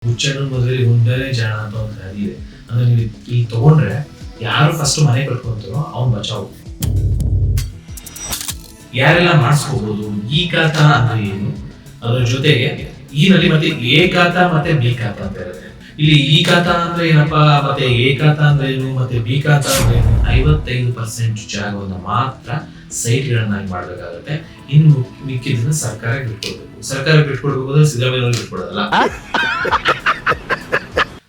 ಹುಚ್ಚನ ಮದುವೆಲಿ ಹುಂಡನೇ ಜಾಣ ಅಂತ ಒಂದು ಗಾದಿ ಇದೆ. ಅಂದ್ರೆ ನೀವು ಇಲ್ಲಿ ತಗೊಂಡ್ರೆ ಯಾರು ಫಸ್ಟ್ ಮನೆ ಕಟ್ಕೊಂತಾರೋ ಅವ್ನು ಬಚಾವ್. ಯಾರೆಲ್ಲ ಮಾಡಿಸ್ಕೋಬಹುದು, ಈ ಖಾತಾ ಅಂದ್ರೆ ಏನು, ಅದ್ರ ಜೊತೆಗೆ ಈ ನಲ್ಲಿ ಮತ್ತೆ ಎ ಖಾತಾ ಮತ್ತೆ ಬಿ ಖಾತಾ ಅಂತ ಇರುತ್ತೆ. ಇಲ್ಲಿ ಈ ಖಾತಾ ಅಂದ್ರೆ ಏನಪ್ಪಾ, ಮತ್ತೆ ಎ ಖಾತಾ ಅಂದ್ರೆ ಏನು, ಮತ್ತೆ ಬಿ ಖಾತಾ ಅಂದ್ರೆ ಏನು, 55% ಜಾಗವನ್ನು ಮಾತ್ರ ಸೈಟ್ ಗಳನ್ನಾಗಿ ಮಾಡ್ಬೇಕಾಗುತ್ತೆ. ಇನ್ನು ಮಿಕ್ಕಿದ್ದನ್ನ ಸರ್ಕಾರಕ್ಕೆ ಬಿಟ್ಕೊಡ್ಬೇಕು. ಸರ್ಕಾರಕ್ಕೆ ಬಿಟ್ಕೊಡ್ಬೇಕು ಅಂದ್ರೆ ಸಿದ್ದರಾಮಯ್ಯ ಬಿಟ್ಕೊಡೋದಲ್ಲ.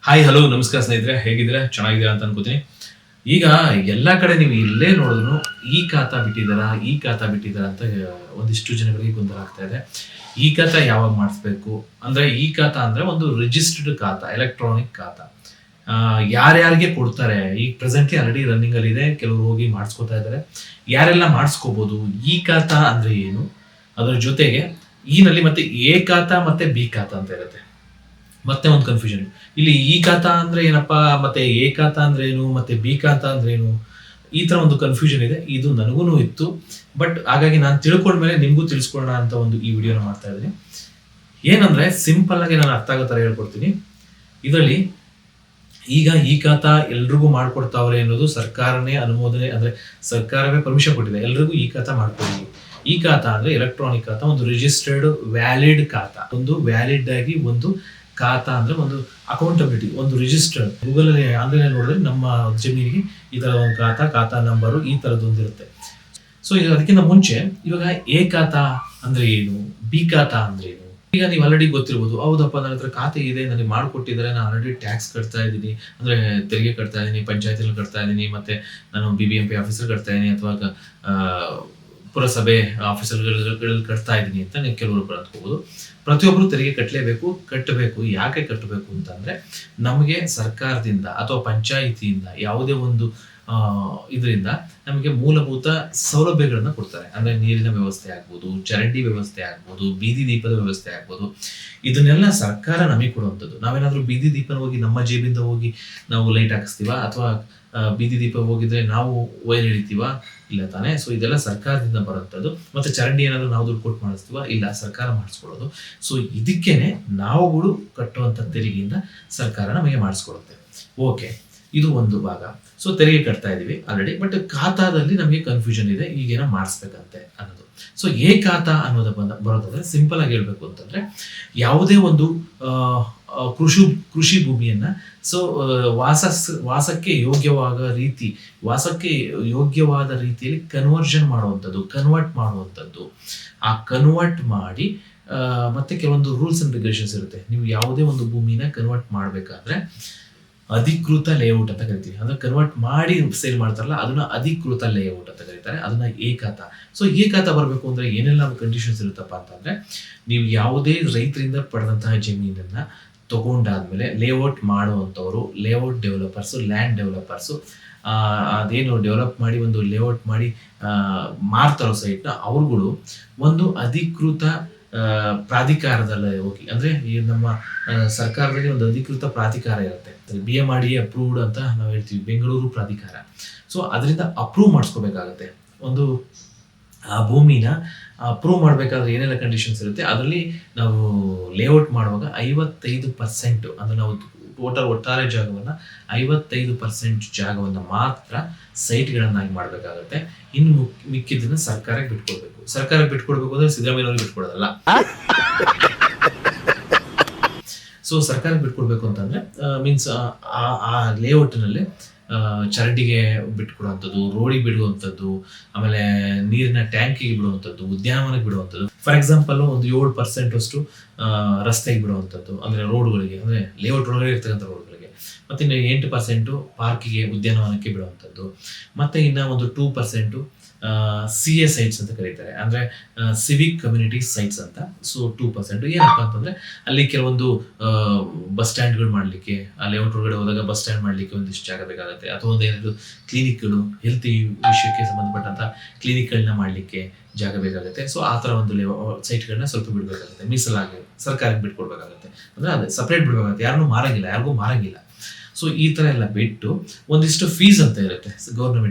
ಹಾಯ್ ಹಲೋ ನಮಸ್ಕಾರ ಸ್ನೇಹಿತರೆ, ಹೇಗಿದ್ರೆ ಚೆನ್ನಾಗಿದ್ದೀರಾ ಅಂತ ಅನ್ಕೋತೀನಿ. ಈಗ ಎಲ್ಲಾ ಕಡೆ ನೀವು ಇಲ್ಲೇ ನೋಡಿದ್ರು ಈ ಖಾತಾ ಬಿಟ್ಟಿದಾರ ಅಂತ ಒಂದಿಷ್ಟು ಜನಗಳಿಗೆ ಗೊಂದಲ ಆಗ್ತಾ ಇದೆ. ಈ ಖಾತಾ ಯಾವಾಗ ಮಾಡಿಸ್ಬೇಕು ಅಂದ್ರೆ, ಈ ಖಾತಾ ಅಂದ್ರೆ ಒಂದು ರಿಜಿಸ್ಟರ್ಡ್ ಖಾತಾ, ಎಲೆಕ್ಟ್ರಾನಿಕ್ ಖಾತಾ. ಯಾರ್ಯಾರಿಗೆ ಕೊಡ್ತಾರೆ, ಈಗ ಪ್ರೆಸೆಂಟ್ಲಿ ಆಲ್ರೆಡಿ ರನ್ನಿಂಗ್ ಅಲ್ಲಿ ಇದೆ, ಕೆಲವರು ಹೋಗಿ ಮಾಡಿಸ್ಕೊತಾ ಇದ್ದಾರೆ. ಯಾರೆಲ್ಲ ಮಾಡಿಸ್ಕೋಬಹುದು, ಈ ಖಾತಾ ಅಂದ್ರೆ ಏನು, ಅದರ ಜೊತೆಗೆ ಈ ನಲ್ಲಿ ಮತ್ತೆ ಎ ಖಾತಾ ಮತ್ತೆ ಬಿ ಖಾತಾ ಅಂತ ಇರುತ್ತೆ. ಮತ್ತೆ ಒಂದು ಕನ್ಫ್ಯೂಷನ್, ಇಲ್ಲಿ ಈ ಖಾತಾ ಅಂದ್ರೆ ಏನಪ್ಪಾ, ಮತ್ತೆ ಎ ಖಾತಾ ಅಂದ್ರೆ ಏನು, ಮತ್ತೆ ಬಿ ಖಾತಾ ಅಂದ್ರೆ ಏನು, ಈ ತರ ಒಂದು ಕನ್ಫ್ಯೂಷನ್ ಇದೆ. ಇದು ನನಗೂ ಇತ್ತು, ಬಟ್ ಹಾಗಾಗಿ ನಾನು ತಿಳ್ಕೊಂಡ್ಮೇಲೆ ನಿಮ್ಗೂ ತಿಳಿಸ್ಕೊಳ್ಳೋಣ ಅಂತ ಒಂದು ಈ ವಿಡಿಯೋನ ಮಾಡ್ತಾ ಇದ್ದೀನಿ. ಏನಂದ್ರೆ ಸಿಂಪಲ್ ಆಗಿ ನಾನು ಅರ್ಥ ಆಗೋ ತರ ಹೇಳ್ಕೊಡ್ತೀನಿ. ಇದರಲ್ಲಿ ಈಗ ಈ ಖಾತಾ ಎಲ್ರಿಗೂ ಮಾಡ್ಕೊಡ್ತಾವ್ರೆ ಅನ್ನೋದು ಸರ್ಕಾರನೇ ಅನುಮೋದನೆ, ಅಂದ್ರೆ ಸರ್ಕಾರವೇ ಪರ್ಮಿಷನ್ ಕೊಟ್ಟಿದೆ, ಎಲ್ರಿಗೂ ಈ ಖಾತಾ ಮಾಡ್ಕೊಡಿ. ಈ ಖಾತಾ ಅಂದ್ರೆ ಎಲೆಕ್ಟ್ರಾನಿಕ್ ಖಾತಾ, ಒಂದು ರಿಜಿಸ್ಟರ್ಡ್ ವ್ಯಾಲಿಡ್ ಖಾತಾ, ಒಂದು ವ್ಯಾಲಿಡ್ ಆಗಿ ಒಂದು ಖಾತಾ ಅಂದ್ರೆ ಒಂದು ಅಕೌಂಟಬಿಲಿಟಿ, ಒಂದು ರಿಜಿಸ್ಟರ್. ಗೂಗಲ್ ಅಲ್ಲಿ ಆನ್ಲೈನ್ ನೋಡಿದ್ರೆ ನಮ್ಮ ಜಮೀನಿಗೆ ಈ ತರ ಒಂದು ಖಾತಾ ನಂಬರು ಈ ತರದೊಂದಿರುತ್ತೆ. ಸೊ ಈಗ ಅದಕ್ಕಿಂತ ಮುಂಚೆ ಇವಾಗ ಎ ಖಾತಾ ಅಂದ್ರೆ ಏನು, ಬಿ ಖಾತಾ ಅಂದ್ರೆ ಏನು, ಈಗ ನೀವು ಆಲ್ರೆಡಿ ಗೊತ್ತಿರ್ಬೋದು. ಹೌದಪ್ಪ, ನನ್ನ ಹತ್ರ ಖಾತೆ ಇದೆ, ನನಗೆ ಮಾಡ್ಕೊಟ್ಟಿದ್ದಾರೆ, ನಾನು ಆಲ್ರೆಡಿ ಟ್ಯಾಕ್ಸ್ ಕಟ್ತಾ ಇದ್ದೀನಿ, ಅಂದ್ರೆ ತೆರಿಗೆ ಕಟ್ತಾ ಇದ್ದೀನಿ, ಪಂಚಾಯತಿನಲ್ಲಿ ಕಟ್ತಾ ಇದ್ದೀನಿ, ಮತ್ತೆ ನಾನು BBMP ಆಫೀಸರ್ ಕಟ್ತಾ ಇದ್ದೀನಿ, ಅಥವಾ ಪುರಸಭೆ ಆಫೀಸರ್ಗಳಲ್ಲಿ ಕಟ್ತಾ ಇದ್ದೀನಿ ಅಂತ ನೀವು ಕೆಲವರು ಅಂದ್ಕೋಬಹುದು. ಪ್ರತಿಯೊಬ್ಬರು ತೆರಿಗೆ ಕಟ್ಟಬೇಕು. ಯಾಕೆ ಕಟ್ಟಬೇಕು ಅಂತಂದ್ರೆ, ನಮಗೆ ಸರ್ಕಾರದಿಂದ ಅಥವಾ ಪಂಚಾಯಿತಿಯಿಂದ ಯಾವುದೇ ಒಂದು ಇದರಿಂದ ನಮಗೆ ಮೂಲಭೂತ ಸೌಲಭ್ಯಗಳನ್ನ ಕೊಡ್ತಾರೆ. ಅಂದ್ರೆ ನೀರಿನ ವ್ಯವಸ್ಥೆ ಆಗ್ಬೋದು, ಚರಂಡಿ ವ್ಯವಸ್ಥೆ ಆಗ್ಬೋದು, ಬೀದಿ ದೀಪದ ವ್ಯವಸ್ಥೆ ಆಗ್ಬೋದು. ಇದನ್ನೆಲ್ಲ ಸರ್ಕಾರ ನಮಗೆ ಕೊಡುವಂಥದ್ದು. ನಾವೇನಾದ್ರೂ ಬೀದಿ ದೀಪನ ಹೋಗಿ ನಮ್ಮ ಜೇಬಿಂದ ಹೋಗಿ ನಾವು ಲೈಟ್ ಹಾಕಿಸ್ತೀವ, ಅಥವಾ ಬೀದಿ ದೀಪ ಹೋಗಿದ್ರೆ ನಾವು ವೈರ್ ಹಿಡಿತೀವ? ಇಲ್ಲ ತಾನೇ. ಸೊ ಇದೆಲ್ಲ ಸರ್ಕಾರದಿಂದ ಬರುವಂಥದ್ದು. ಮತ್ತೆ ಚರಂಡಿ ಏನಾದ್ರು ನಾವು ದುಡ್ಡು ಕೊಟ್ಟು ಮಾಡಿಸ್ತೀವ? ಇಲ್ಲ, ಸರ್ಕಾರ ಮಾಡಿಸ್ಕೊಳ್ಳೋದು. ಸೊ ಇದಕ್ಕೇನೆ ನಾವುಗಳು ಕಟ್ಟುವಂತ ತೆರಿಗೆಯಿಂದ ಸರ್ಕಾರ ನಮಗೆ ಮಾಡಿಸ್ಕೊಡುತ್ತೆ. ಓಕೆ, ಇದು ಒಂದು ಭಾಗ. ಸೊ ತೆರಿಗೆ ಕಟ್ತಾ ಇದೀವಿ ಆಲ್ರೆಡಿ, ಬಟ್ ಖಾತಾದಲ್ಲಿ ನಮಗೆ ಕನ್ಫ್ಯೂಷನ್ ಇದೆ, ಈಗೇನೋ ಮಾಡಿಸ್ಬೇಕಂತೆ ಅನ್ನೋದು. ಸೊ ಎ ಖಾತಾ ಅನ್ನೋದು ಬರೋದಾದ್ರೆ ಸಿಂಪಲ್ ಆಗಿ ಹೇಳ್ಬೇಕು ಅಂತಂದ್ರೆ, ಯಾವುದೇ ಒಂದು ಕೃಷಿ ಭೂಮಿಯನ್ನ ಸೊ ವಾಸಕ್ಕೆ ಯೋಗ್ಯವಾದ ರೀತಿಯಲ್ಲಿ ಕನ್ವರ್ಟ್ ಮಾಡುವಂಥದ್ದು. ಆ ಕನ್ವರ್ಟ್ ಮಾಡಿ ಮತ್ತೆ ಕೆಲವೊಂದು ರೂಲ್ಸ್ ಅಂಡ್ ರೆಗ್ಯುಲೇಷನ್ಸ್ ಇರುತ್ತೆ. ನೀವು ಯಾವುದೇ ಒಂದು ಭೂಮಿನ ಕನ್ವರ್ಟ್ ಮಾಡ್ಬೇಕಾದ್ರೆ ಅಧಿಕೃತ ಲೇಔಟ್ ಅಂತ ಕರಿತೀವಿ. ಅಂದ್ರೆ ಕನ್ವರ್ಟ್ ಮಾಡಿ ಸೇಲ್ ಮಾಡ್ತಾರಲ್ಲ, ಅದನ್ನ ಅಧಿಕೃತ ಲೇಔಟ್ ಅಂತ ಕರೀತಾರೆ. ಅದನ್ನ ಎ ಖಾತಾ. ಸೊ ಎ ಖಾತಾ ಬರಬೇಕು ಅಂದ್ರೆ ಏನೆಲ್ಲ ಕಂಡೀಷನ್ಸ್ ಇರುತ್ತಪ್ಪ ಅಂತಂದ್ರೆ, ನೀವು ಯಾವುದೇ ರೈತರಿಂದ ಪಡೆದಂತಹ ಜಮೀನನ್ನ ತಗೊಂಡಾದ್ಮೇಲೆ ಲೇಔಟ್ ಮಾಡುವಂಥವ್ರು, ಲೇಔಟ್ ಡೆವಲಪರ್ಸು, ಲ್ಯಾಂಡ್ ಡೆವಲಪರ್ಸು, ಅದೇನು ಡೆವಲಪ್ ಮಾಡಿ ಒಂದು ಲೇಔಟ್ ಮಾಡಿ ಮಾರ್ತಾರೋ ಸೈಟ್ನ, ಅವ್ರುಗಳು ಒಂದು ಅಧಿಕೃತ ಪ್ರಾಧಿಕಾರದಲ್ಲಿ ಹೋಗಿ, ಅಂದ್ರೆ ಈ ನಮ್ಮ ಸರ್ಕಾರದಲ್ಲಿ ಒಂದು ಅಧಿಕೃತ ಪ್ರಾಧಿಕಾರ ಇರುತ್ತೆ, BMRDA ಅಪ್ರೂವ್ಡ್ ಅಂತ ನಾವು ಹೇಳ್ತೀವಿ, ಬೆಂಗಳೂರು ಪ್ರಾಧಿಕಾರ. ಸೊ ಅದರಿಂದ ಅಪ್ರೂವ್ ಮಾಡಿಸ್ಕೋಬೇಕಾಗತ್ತೆ. ಒಂದು ಆ ಭೂಮಿನ ಅಪ್ರೂವ್ ಮಾಡ್ಬೇಕಾದ್ರೆ ಏನೆಲ್ಲ ಕಂಡೀಷನ್ಸ್ ಇರುತ್ತೆ, ಅದರಲ್ಲಿ ನಾವು ಲೇಔಟ್ ಮಾಡುವಾಗ 55%, ಅಂದ್ರೆ ನಾವು ಒಟ್ಟಾರೆ ಜಾಗವನ್ನ 55% ಜಾಗವನ್ನ ಮಾತ್ರ ಸೈಟ್ಗಳನ್ನಾಗಿ ಮಾಡ್ಬೇಕಾಗತ್ತೆ. ಇನ್ನು ಮಿಕ್ಕಿದ್ದನ್ನ ಸರ್ಕಾರಕ್ಕೆ ಬಿಟ್ಕೊಡ್ಬೇಕು ಅಂದ್ರೆ ಸಿದ್ದರಾಮಯ್ಯ ಬಿಟ್ಕೊಡೋದಲ್ಲ. ಸೊ ಸರ್ಕಾರಕ್ಕೆ ಬಿಟ್ಕೊಡ್ಬೇಕು ಅಂತಂದ್ರೆ ಮೀನ್ಸ್ ಆ ಲೇಔಟ್ ನಲ್ಲಿ ಚರಂಡಿಗೆ ಬಿಟ್ಕೊಡುವಂಥದ್ದು, ರೋಡಿಗೆ ಬಿಡುವಂಥದ್ದು, ಆಮೇಲೆ ನೀರಿನ ಟ್ಯಾಂಕಿಗೆ ಬಿಡುವಂಥದ್ದು, ಉದ್ಯಾನವನಕ್ಕೆ ಬಿಡುವಂಥದ್ದು. ಫಾರ್ ಎಕ್ಸಾಂಪಲ್ ಒಂದು 7% ಅಷ್ಟು ರಸ್ತೆಗೆ ಬಿಡುವಂಥದ್ದು, ಅಂದ್ರೆ ರೋಡ್ಗಳಿಗೆ, ಅಂದ್ರೆ ಲೇಔಟ್ ಒಳಗಡೆ ಇರ್ತಕ್ಕಂಥ ರೋಡ್ಗಳಿಗೆ. ಮತ್ತೆ ಇನ್ನು 8% ಪಾರ್ಕಿಗೆ, ಉದ್ಯಾನವನಕ್ಕೆ ಬಿಡುವಂಥದ್ದು. ಮತ್ತೆ ಇನ್ನ ಒಂದು 2% CA ಸೈಟ್ಸ್ ಅಂತ ಕರೀತಾರೆ, ಅಂದ್ರೆ ಸಿವಿಕ್ ಕಮ್ಯುನಿಟಿ ಸೈಟ್ಸ್ ಅಂತ. ಸೊ 2% ಏನಪ್ಪಾ ಅಂತಂದ್ರೆ, ಅಲ್ಲಿ ಕೆಲವೊಂದು ಬಸ್ ಸ್ಟ್ಯಾಂಡ್ಗಳು ಮಾಡ್ಲಿಕ್ಕೆ, ಆ ಲೇಔಟ್ ಒಳಗಡೆ ಹೋದಾಗ ಬಸ್ ಸ್ಟ್ಯಾಂಡ್ ಮಾಡ್ಲಿಕ್ಕೆ ಒಂದಿಷ್ಟು ಜಾಗ ಬೇಕಾಗುತ್ತೆ, ಅಥವಾ ಒಂದೇನಾದ್ರು ಕ್ಲಿನಿಕ್ಗಳು, ಹೆಲ್ತ್ ವಿಷಯಕ್ಕೆ ಸಂಬಂಧಪಟ್ಟಂತ ಕ್ಲಿನಿಕ್ಗಳನ್ನ ಮಾಡ್ಲಿಕ್ಕೆ ಜಾಗ ಬೇಕಾಗುತ್ತೆ. ಸೊ ಆ ತರ ಒಂದು ಸೈಟ್ಗಳನ್ನ ಸ್ವಲ್ಪ ಬಿಡ್ಬೇಕಾಗುತ್ತೆ, ಮೀಸಲಾಗಿ ಸರ್ಕಾರಕ್ಕೆ ಬಿಟ್ಕೊಡ್ಬೇಕಾಗುತ್ತೆ. ಅಂದ್ರೆ ಅದೇ ಸಪರೇಟ್ ಬಿಡ್ಬೇಕಾಗುತ್ತೆ, ಯಾರಿಗೂ ಮಾರಂಗಿಲ್ಲ. ಸೊ ಈ ತರ ಎಲ್ಲ ಬಿಟ್ಟು ಒಂದಿಷ್ಟು ಫೀಸ್ ಅಂತ ಇರುತ್ತೆ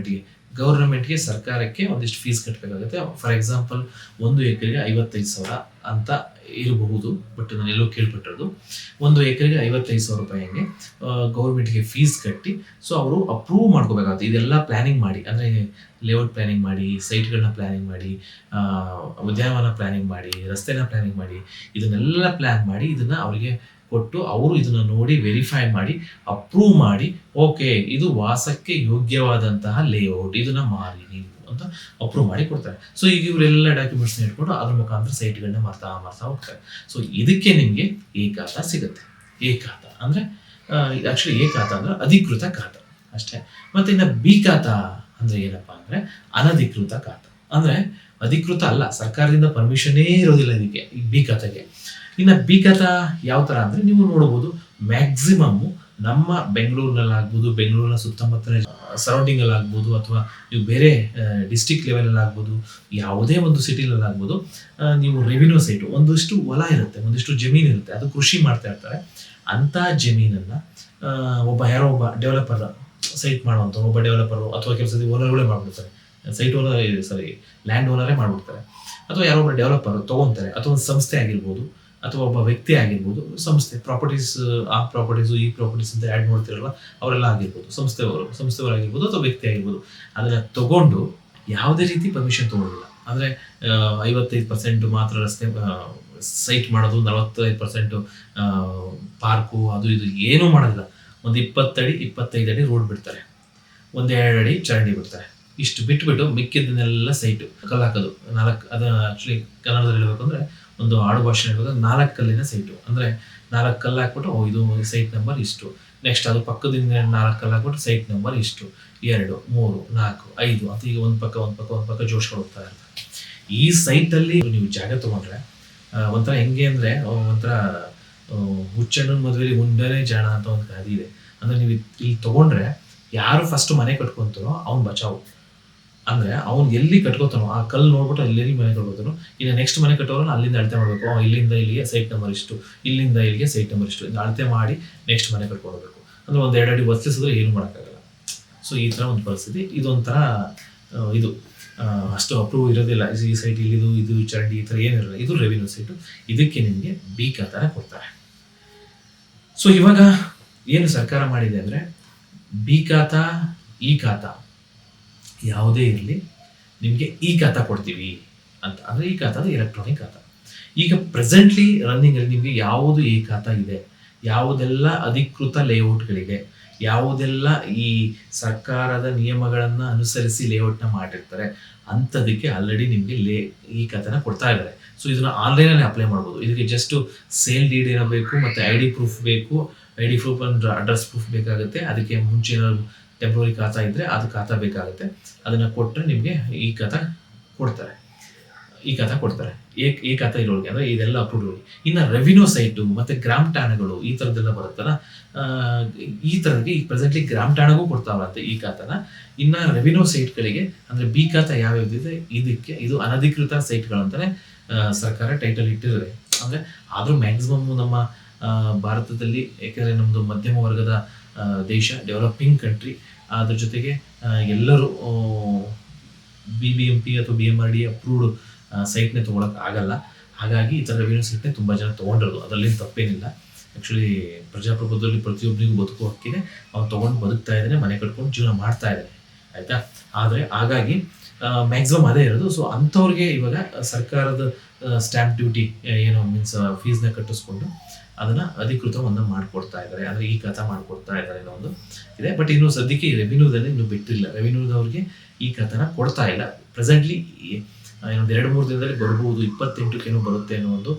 ಗೌರ್ಮೆಂಟ್ಗೆ ಸರ್ಕಾರಕ್ಕೆ ಒಂದಿಷ್ಟು ಫೀಸ್ ಕಟ್ಟಬೇಕಾಗುತ್ತೆ. ಫಾರ್ ಎಕ್ಸಾಂಪಲ್ 1 ಎಕರೆಗೆ 55,000 ಅಂತ ಇರಬಹುದು, ಬಟ್ ನಾನು ಎಲ್ಲೋ ಕೇಳ್ಪಟ್ಟಿರೋದು 1 ಎಕರೆಗೆ 55,000 ರೂಪಾಯಿ ಹಂಗೆ ಗೌರ್ಮೆಂಟ್ಗೆ ಫೀಸ್ ಕಟ್ಟಿ, ಸೊ ಅವರು ಅಪ್ರೂವ್ ಮಾಡ್ಕೋಬೇಕಾಗುತ್ತೆ. ಇದೆಲ್ಲ ಪ್ಲಾನಿಂಗ್ ಮಾಡಿ, ಅಂದರೆ ಲೇಔಟ್ ಪ್ಲಾನಿಂಗ್ ಮಾಡಿ, ಸೈಟ್ಗಳನ್ನ ಪ್ಲಾನಿಂಗ್ ಮಾಡಿ, ಉದ್ಯಾನವನ ಪ್ಲಾನಿಂಗ್ ಮಾಡಿ, ರಸ್ತೆನ ಪ್ಲಾನಿಂಗ್ ಮಾಡಿ, ಇದನ್ನೆಲ್ಲ ಪ್ಲ್ಯಾನ್ ಮಾಡಿ ಇದನ್ನು ಅವರಿಗೆ ಕೊಟ್ಟು, ಅವರು ಇದನ್ನು ನೋಡಿ ವೆರಿಫೈ ಮಾಡಿ ಅಪ್ರೂವ್ ಮಾಡಿ, ಓಕೆ ಇದು ವಾಸಕ್ಕೆ ಯೋಗ್ಯವಾದಂತಹ ಲೇಔಟ್, ಇದನ್ನು ಮಾರಿ ನೀವು ಅಂತ ಅಪ್ರೂವ್ ಮಾಡಿ ಕೊಡ್ತಾರೆ. ಸೊ ಈಗ ಇವರೆಲ್ಲ ಡಾಕ್ಯುಮೆಂಟ್ಸ್ನ ಇಟ್ಕೊಂಡು ಅದ್ರ ಮುಖಾಂತರ ಸೈಟ್ಗಳನ್ನ ಮಾರ್ತಾ ಹೋಗ್ತಾರೆ. ಸೊ ಇದಕ್ಕೆ ನಿಮಗೆ ಎ ಖಾತಾ ಸಿಗುತ್ತೆ. ಎ ಖಾತಾ ಅಂದರೆ ಆ್ಯಕ್ಚುಲಿ ಎ ಖಾತಾ ಅಂದರೆ ಅಧಿಕೃತ ಖಾತಾ ಅಷ್ಟೇ. ಮತ್ತು ಇನ್ನು ಬಿ ಖಾತಾ ಅಂದರೆ ಏನಪ್ಪ ಅಂದರೆ ಅನಧಿಕೃತ ಖಾತಾ. ಅಂದರೆ ಅಧಿಕೃತ ಅಲ್ಲ, ಸರ್ಕಾರದಿಂದ ಪರ್ಮಿಷನ್ನೇ ಇರೋದಿಲ್ಲ ಇದಕ್ಕೆ, ಈ ಬಿ ಖಾತಾಗೆ. ಇನ್ನು ಬಿ ಖಾತಾ ಯಾವ ಥರ ಅಂದರೆ ನೀವು ನೋಡ್ಬೋದು, ಮ್ಯಾಕ್ಸಿಮಮ್ಮು ನಮ್ಮ ಬೆಂಗಳೂರಿನಲ್ಲಾಗ್ಬೋದು, ಬೆಂಗಳೂರಿನ ಸುತ್ತಮುತ್ತಲ ಸರೌಂಡಿಂಗಲ್ಲಾಗ್ಬೋದು, ಅಥವಾ ನೀವು ಬೇರೆ ಡಿಸ್ಟಿಕ್ ಲೆವೆಲಲ್ಲಾಗ್ಬೋದು, ಯಾವುದೇ ಒಂದು ಸಿಟಿಲಲ್ಲಾಗ್ಬೋದು, ನೀವು ರೆವಿನ್ಯೂ ಸೈಟು ಒಂದಿಷ್ಟು ಹೊಲ ಇರುತ್ತೆ, ಒಂದಿಷ್ಟು ಜಮೀನು ಇರುತ್ತೆ, ಅದು ಕೃಷಿ ಮಾಡ್ತಾ ಇರ್ತಾರೆ. ಅಂಥ ಜಮೀನನ್ನು ಯಾರೋ ಒಬ್ಬ ಡೆವಲಪರ್, ಸೈಟ್ ಮಾಡುವಂಥ ಒಬ್ಬ ಡೆವಲಪರು ಅಥವಾ ಕೆಲಸದ ಓನರ್ಗಳೇ ಮಾಡಿಬಿಡ್ತಾರೆ, ಸೈಟ್ ಓನರ್ ಲ್ಯಾಂಡ್ ಓನರೇ ಮಾಡಿಬಿಡ್ತಾರೆ, ಅಥವಾ ಯಾರೋ ಒಬ್ಬರು ಡೆವಲಪರ್ ತೊಗೊತಾರೆ, ಅಥವಾ ಒಂದು ಸಂಸ್ಥೆ ಆಗಿರ್ಬೋದು, ಅಥವಾ ಒಬ್ಬ ವ್ಯಕ್ತಿ ಆಗಿರ್ಬೋದು, ಸಂಸ್ಥೆ ಆ ಪ್ರಾಪರ್ಟೀಸು ಈ ಪ್ರಾಪರ್ಟೀಸ್ ಅಂತ ಆ್ಯಡ್ ಮಾಡ್ತಿರಲ್ಲ ಅವರೆಲ್ಲ ಆಗಿರ್ಬೋದು, ಸಂಸ್ಥೆಯವರು ಆಗಿರ್ಬೋದು ಅಥವಾ ವ್ಯಕ್ತಿ ಆಗಿರ್ಬೋದು, ಅದನ್ನು ತಗೊಂಡು ಯಾವುದೇ ರೀತಿ ಪರ್ಮಿಷನ್ ತೊಗೊಳ್ಳೋದಿಲ್ಲ. ಅಂದರೆ 55% ಮಾತ್ರ ರಸ್ತೆ ಸೈಟ್ ಮಾಡೋದು, 45% ಪಾರ್ಕು ಅದು ಇದು ಏನೂ ಮಾಡೋದಿಲ್ಲ. ಒಂದು 20 ಅಡಿ 25 ಅಡಿ ರೋಡ್ ಬಿಡ್ತಾರೆ, 1-2 ಅಡಿ ಚರಂಡಿ ಬಿಡ್ತಾರೆ, ಇಷ್ಟು ಬಿಟ್ಬಿಟ್ಟು ಮಿಕ್ಕಿದ್ದನ್ನೆಲ್ಲ ಸೈಟು ಕಲ್ಲು ಹಾಕೋದು. ಅದು ಆ್ಯಕ್ಚುಲಿ ಕನ್ನಡದಲ್ಲಿ ಹೇಳಬೇಕು ಅಂದರೆ, ಒಂದು ಆಡು ಭಾಷೆ ಹೇಳ್ಬೋದು, 4 ಕಲ್ಲಿನ ಸೈಟು. ಅಂದರೆ 4 ಕಲ್ಲು ಹಾಕ್ಬಿಟ್ಟು ಇದು ಸೈಟ್ ನಂಬರ್ ಇಷ್ಟು, ನೆಕ್ಸ್ಟ್ ಅದು ಪಕ್ಕದಿಂದ 4 ಕಲ್ಲು ಹಾಕ್ಬಿಟ್ಟು ಸೈಟ್ ನಂಬರ್ ಇಷ್ಟು, 2, 3, 4, 5 ಅಂತ ಈಗ ಒಂದು ಪಕ್ಕ ಜೋಡಿಸ್ಕೊಂಡು ಹೋಗ್ತಾ ಇರ್ತಾರೆ. ಈ ಸೈಟಲ್ಲಿ ನೀವು ಜಾಗ ತೊಗೊಂಡ್ರೆ ಒಂಥರ ಹೆಂಗೆ ಅಂದರೆ, ಒಂಥರ ಹುಚ್ಚಣ್ಣನ ಮದುವೆಲಿ ಹುಂಡನೇ ಜಾಣ ಅಂತ ಒಂದು ಗಾದೆ ಇದೆ. ಅಂದರೆ ನೀವು ಇಲ್ಲಿ ತೊಗೊಂಡ್ರೆ ಯಾರು ಫಸ್ಟ್ ಮನೆ ಕಟ್ಕೊತಾರೋ ಅವ್ನು ಬಚಾವು. ಅಂದರೆ ಅವ್ನು ಎಲ್ಲಿ ಕಟ್ಕೋತಾನೋ ಆ ಕಲ್ಲು ನೋಡ್ಬಿಟ್ಟು ಎಲ್ಲಿ ಮನೆ ಕಟ್ಕೋತಾನೋ, ಇನ್ನು ನೆಕ್ಸ್ಟ್ ಮನೆ ಕಟ್ಟೋರು ಅಲ್ಲಿಂದ ಅಳತೆ ಮಾಡಬೇಕು, ಇಲ್ಲಿಂದ ಇಲ್ಲಿಗೆ ಸೈಟ್ ನಂಬರ್ ಇಷ್ಟು, ಇಲ್ಲಿಂದ ಇಲ್ಲಿಗೆ ಸೈಟ್ ನಂಬರ್ ಇಷ್ಟು, ಅಳತೆ ಮಾಡಿ ನೆಕ್ಸ್ಟ್ ಮನೆ ಕಟ್ಕೊಳ್ಬೇಕು. ಅಂದರೆ 1-2 ಅಡಿ ವರ್ತಿಸಿದ್ರೆ ಏನು ಮಾಡೋಕ್ಕಾಗಲ್ಲ. ಸೊ ಈ ಥರ ಒಂದು ಪರಿಸ್ಥಿತಿ. ಇದೊಂಥರ ಇದು ಅಷ್ಟು ಅಪ್ರೂವ್ ಇರೋದಿಲ್ಲ. ಈ ಸೈಟ್ ಇದು ಚರಂಡಿ ಈ ಥರ ಏನಿರಲ್ಲ, ಇದು ರೆವಿನ್ಯೂ ಸೈಟು. ಇದಕ್ಕೆ ನಿಮಗೆ ಬಿ ಖಾತಾನ ಕೊಡ್ತಾರೆ. ಸೊ ಇವಾಗ ಏನು ಸರ್ಕಾರ ಮಾಡಿದೆ ಅಂದರೆ, ಬಿ ಖಾತಾ ಈ ಖಾತಾ ಯಾವುದೇ ಇರಲಿ ನಿಮಗೆ ಈ ಖಾತಾ ಕೊಡ್ತೀವಿ ಅಂತ. ಅಂದರೆ ಈ ಖಾತಾ ಎಲೆಕ್ಟ್ರಾನಿಕ್ ಖಾತಾ. ಈಗ ಪ್ರೆಸೆಂಟ್ಲಿ ರನ್ನಿಂಗಲ್ಲಿ ನಿಮಗೆ ಯಾವುದು ಈ ಖಾತಾ ಇದೆ, ಯಾವುದೆಲ್ಲ ಅಧಿಕೃತ ಲೇಔಟ್ಗಳಿದೆ, ಯಾವುದೆಲ್ಲ ಈ ಸರ್ಕಾರದ ನಿಯಮಗಳನ್ನು ಅನುಸರಿಸಿ ಲೇಔಟ್ನ ಮಾಡಿರ್ತಾರೆ, ಅಂಥದಕ್ಕೆ ಆಲ್ರೆಡಿ ನಿಮಗೆ ಈ ಖಾತಾನ ಕೊಡ್ತಾ ಇದ್ದಾರೆ. ಸೊ ಇದನ್ನು ಆನ್ಲೈನಲ್ಲಿ ಅಪ್ಲೈ ಮಾಡ್ಬೋದು. ಇದಕ್ಕೆ ಜಸ್ಟು ಸೇಲ್ ಡೀಡ್ ಇರಬೇಕು, ಮತ್ತು ID ಪ್ರೂಫ್ ಬೇಕು. ID ಪ್ರೂಫ್ ಅಂದರೆ ಅಡ್ರೆಸ್ ಪ್ರೂಫ್ ಬೇಕಾಗುತ್ತೆ. ಅದಕ್ಕೆ ಮುಂಚೆ ಟೆಂಪ್ರರಿ ಖಾತಾ ಇದ್ದರೆ ಅದು ಖಾತಾ ಬೇಕಾಗುತ್ತೆ. ಅದನ್ನು ಕೊಟ್ಟರೆ ನಿಮಗೆ ಈ ಖಾತಾ ಕೊಡ್ತಾರೆ. ಈ ಖಾತಾ ಇರೋರಿಗೆ, ಅಂದರೆ ಇದೆಲ್ಲ ಅಪ್ರೂವ್ ಇರೋರಿಗೆ. ಇನ್ನು ರೆವಿನ್ಯೂ ಸೈಟು ಮತ್ತು ಗ್ರಾಮ ಠಾಣೆಗಳು ಈ ಥರದ್ದೆಲ್ಲ ಬರುತ್ತಲ್ಲ, ಈ ಥರಕ್ಕೆ ಈಗ ಪ್ರೆಸೆಂಟ್ಲಿ ಗ್ರಾಮ ಠಾಣೆಗೂ ಕೊಡ್ತಾವ್ರಂತೆ ಈ ಖಾತಾನ. ಇನ್ನು ರೆವಿನ್ಯೂ ಸೈಟ್ಗಳಿಗೆ ಅಂದರೆ ಬಿ ಖಾತಾ ಯಾವ್ಯಾವ್ದಿದೆ ಇದಕ್ಕೆ, ಇದು ಅನಧಿಕೃತ ಸೈಟ್ಗಳಂತಲೇ ಸರ್ಕಾರ ಟೈಟಲ್ ಇಟ್ಟಿದ್ದಾರೆ. ಅಂದರೆ ಆದರೂ ಮ್ಯಾಕ್ಸಿಮಮ್ ನಮ್ಮ ಭಾರತದಲ್ಲಿ, ಯಾಕೆಂದರೆ ನಮ್ಮದು ಮಧ್ಯಮ ವರ್ಗದ ದೇಶ, ಡೆವಲಪಿಂಗ್ ಕಂಟ್ರಿ, ಅದ್ರ ಜೊತೆಗೆ ಎಲ್ಲರೂ BBMP ಅಥವಾ BMRD ಅಪ್ರೂವ್ಡ್ ಸೈಟ್ನೇ ತೊಗೊಳಕ್ಕೆ ಆಗಲ್ಲ. ಹಾಗಾಗಿ ಈ ಥರ ರೆವಿನ್ಯೂ ಸೈಟ್ನೇ ತುಂಬ ಜನ ತೊಗೊಂಡಿರೋದು, ಅದರಲ್ಲಿ ತಪ್ಪೇನಿಲ್ಲ. ಆ್ಯಕ್ಚುಲಿ ಪ್ರಜಾಪ್ರಭುತ್ವದಲ್ಲಿ ಪ್ರತಿಯೊಬ್ಬರಿಗೂ ಬದುಕು ಹಕ್ಕಿದೆ, ಅವ್ನು ತೊಗೊಂಡು ಬದುಕ್ತಾ ಇದ್ದಾನೆ, ಮನೆ ಕಟ್ಕೊಂಡು ಜೀವನ ಮಾಡ್ತಾ ಇದ್ದಾನೆ, ಆಯಿತಾ. ಆದರೆ ಹಾಗಾಗಿ ಮ್ಯಾಕ್ಸಿಮಮ್ ಅದೇ ಇರೋದು. ಸೊ ಅಂಥವ್ರಿಗೆ ಇವಾಗ ಸರ್ಕಾರದ ಸ್ಟ್ಯಾಂಪ್ ಡ್ಯೂಟಿ ಏನೋ ಮೀನ್ಸ್ ಫೀಸ್ನ ಕಟ್ಟಿಸ್ಕೊಂಡು ಅದನ್ನು ಅಧಿಕೃತವನ್ನು ಮಾಡಿಕೊಡ್ತಾ ಇದ್ದಾರೆ. ಅಂದರೆ ಈ ಖಾತಾ ಮಾಡಿಕೊಡ್ತಾ ಇದ್ದಾರೆ ಅನ್ನೋ ಒಂದು ಇದೆ. ಬಟ್ ಇನ್ನು ಸದ್ಯಕ್ಕೆ ಈ ರೆವಿನ್ಯೂದಲ್ಲಿ ಇನ್ನೂ ಬಿಟ್ಟಿಲ್ಲ. ರೆವಿನ್ಯೂದವ್ರಿಗೆ ಈ ಖಾತಾನ ಕೊಡ್ತಾ ಇಲ್ಲ ಪ್ರೆಸೆಂಟ್ಲಿ. ಇನ್ನೊಂದು 2-3 ದಿನದಲ್ಲಿ ಬರ್ಬೋದು, 28ಕ್ಕೇನೋ ಬರುತ್ತೆ ಅನ್ನೋ ಒಂದು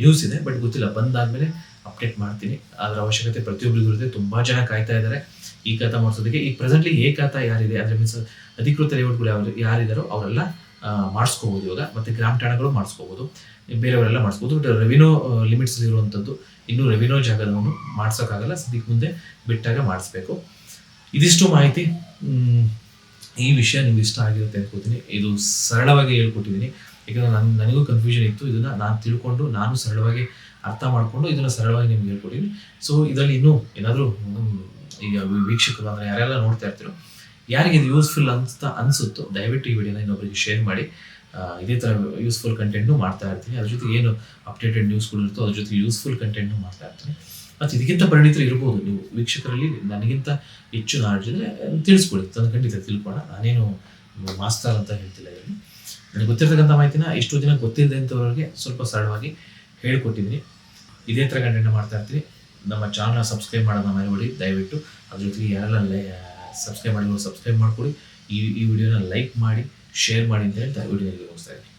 ನ್ಯೂಸ್ ಇದೆ. ಬಟ್ ಗೊತ್ತಿಲ್ಲ, ಬಂದಾದಮೇಲೆ ಅಪ್ಡೇಟ್ ಮಾಡ್ತೀನಿ. ಅದರ ಅವಶ್ಯಕತೆ ಪ್ರತಿಯೊಬ್ಬರಿಗೂ ಇರುತ್ತೆ. ತುಂಬ ಜನ ಕಾಯ್ತಾ ಇದ್ದಾರೆ ಈ ಖಾತಾ ಮಾಡಿಸೋದಕ್ಕೆ. ಈಗ ಪ್ರೆಸೆಂಟ್ಲಿ ಎ ಖಾತಾ ಯಾರಿದೆ ಅಂದರೆ ಮೀನ್ಸ್ ಅಧಿಕೃತ ಲೇಔಟ್ಗಳು ಯಾರಿದ್ದಾರೋ ಅವರೆಲ್ಲ ಮಾಡಿಸ್ಕೋಬೋದು ಇವಾಗ. ಮತ್ತು ಗ್ರಾಮ ಠಾಣೆಗಳು ಮಾಡಿಸ್ಕೋಬೋದು, ಬೇರೆಯವರೆಲ್ಲ ಮಾಡಿಸ್ಬೋದು. ಬಟ್ ರೆವಿನ್ಯೂ ಲಿಮಿಟ್ಸ್ ಇರುವಂಥದ್ದು ಇನ್ನೂ ರೆವಿನ್ಯೂ ಜಾಗದವನು ಮಾಡ್ಸೋಕ್ಕಾಗಲ್ಲ. ಸದ್ಯಕ್ಕೆ ಮುಂದೆ ಬಿಟ್ಟಾಗ ಮಾಡಿಸ್ಬೇಕು. ಇದಿಷ್ಟು ಮಾಹಿತಿ. ಈ ವಿಷಯ ನಿಮ್ಗೆ ಇಷ್ಟ ಆಗಿರುತ್ತೆ ಅನ್ಕೋತೀನಿ. ಇದು ಸರಳವಾಗಿ ಹೇಳ್ಕೊಟ್ಟಿದ್ದೀನಿ, ಯಾಕಂದರೆ ನನಗೂ ಕನ್ಫ್ಯೂಷನ್ ಇತ್ತು. ಇದನ್ನು ನಾನು ತಿಳ್ಕೊಂಡು, ನಾನು ಸರಳವಾಗಿ ಅರ್ಥ ಮಾಡಿಕೊಂಡು ಇದನ್ನು ಸರಳವಾಗಿ ನಿಮ್ಗೆ ಹೇಳ್ಕೊಟ್ಟಿದ್ದೀನಿ. ಸೊ ಇದರಲ್ಲಿ ಇನ್ನೂ ಏನಾದರೂ ಈಗ ವೀಕ್ಷಕರು ಅಂದರೆ ಯಾರೆಲ್ಲ ನೋಡ್ತಾ ಇರ್ತೀರೋ, ಯಾರಿಗೆ ಇದು ಯೂಸ್ಫುಲ್ ಅನಿಸುತ್ತೋ ದಯವಿಟ್ಟು ಈ ವಿಡಿಯೋನ ಇನ್ನೊಬ್ಬರಿಗೆ ಶೇರ್ ಮಾಡಿ. ಇದೇ ಥರ ಯೂಸ್ಫುಲ್ ಕಂಟೆಂಟ್ನು ಮಾಡ್ತಾ ಇರ್ತೀನಿ. ಅದ್ರ ಜೊತೆ ಏನು ಅಪ್ಡೇಟೆಡ್ ನ್ಯೂಸ್ಗಳು ಇರುತ್ತೋ ಅದ್ರ ಜೊತೆ ಯೂಸ್ಫುಲ್ ಕಂಟೆಂಟ್ನು ಮಾಡ್ತಾ ಇರ್ತೀನಿ. ಮತ್ತು ಇದಕ್ಕಿಂತ ಪರಿಣಿತರು ಇರ್ಬೋದು ನೀವು ವೀಕ್ಷಕರಲ್ಲಿ, ನನಗಿಂತ ಹೆಚ್ಚು ನಾಲೆಡ್ಜ್ ಇದ್ದರೆ ತಿಳಿಸ್ಕೊಡಿ, ಖಂಡಿತ ತಿಳ್ಕೊಳ್ಳೋಣ. ನಾನೇನು ಮಾಸ್ಟರ್ ಅಂತ ಹೇಳ್ತಿಲ್ಲ ಇಲ್ಲಿ. ನನಗೆ ಗೊತ್ತಿರ್ತಕ್ಕಂಥ ಮಾಹಿತಿನ ಇಷ್ಟು ದಿನ ಗೊತ್ತಿಲ್ಲದೆ ಅಂಥವ್ರಿಗೆ ಸ್ವಲ್ಪ ಸರಳವಾಗಿ ಹೇಳ್ಕೊಟ್ಟಿದ್ದೀನಿ. ಇದೇ ಥರ ಕಂಟೆಂಟ್ ಮಾಡ್ತಾ ಇರ್ತೀನಿ. ನಮ್ಮ ಚಾನಲ್ನ ಸಬ್ಸ್ಕ್ರೈಬ್ ಮಾಡೋದನ್ನ ಮರಿಬೇಡಿ ದಯವಿಟ್ಟು. ಅದ್ರ ಜೊತೆಗೆ ಯಾರೆಲ್ಲ ಸಬ್ಸ್ಕ್ರೈಬ್ ಮಾಡಿದ್ರು ಸಬ್ಸ್ಕ್ರೈಬ್ ಮಾಡ್ಕೊಳ್ಳಿ. ಈ ವಿಡಿಯೋನ ಲೈಕ್ ಮಾಡಿ, ಶೇರ್ ಮಾಡಿ ಅಂತ ಹೇಳ್ತಾ ವಿಡಿಯೋಗೆ ಮುಗಿಸ್ತಾ ಇದ್ದೀನಿ.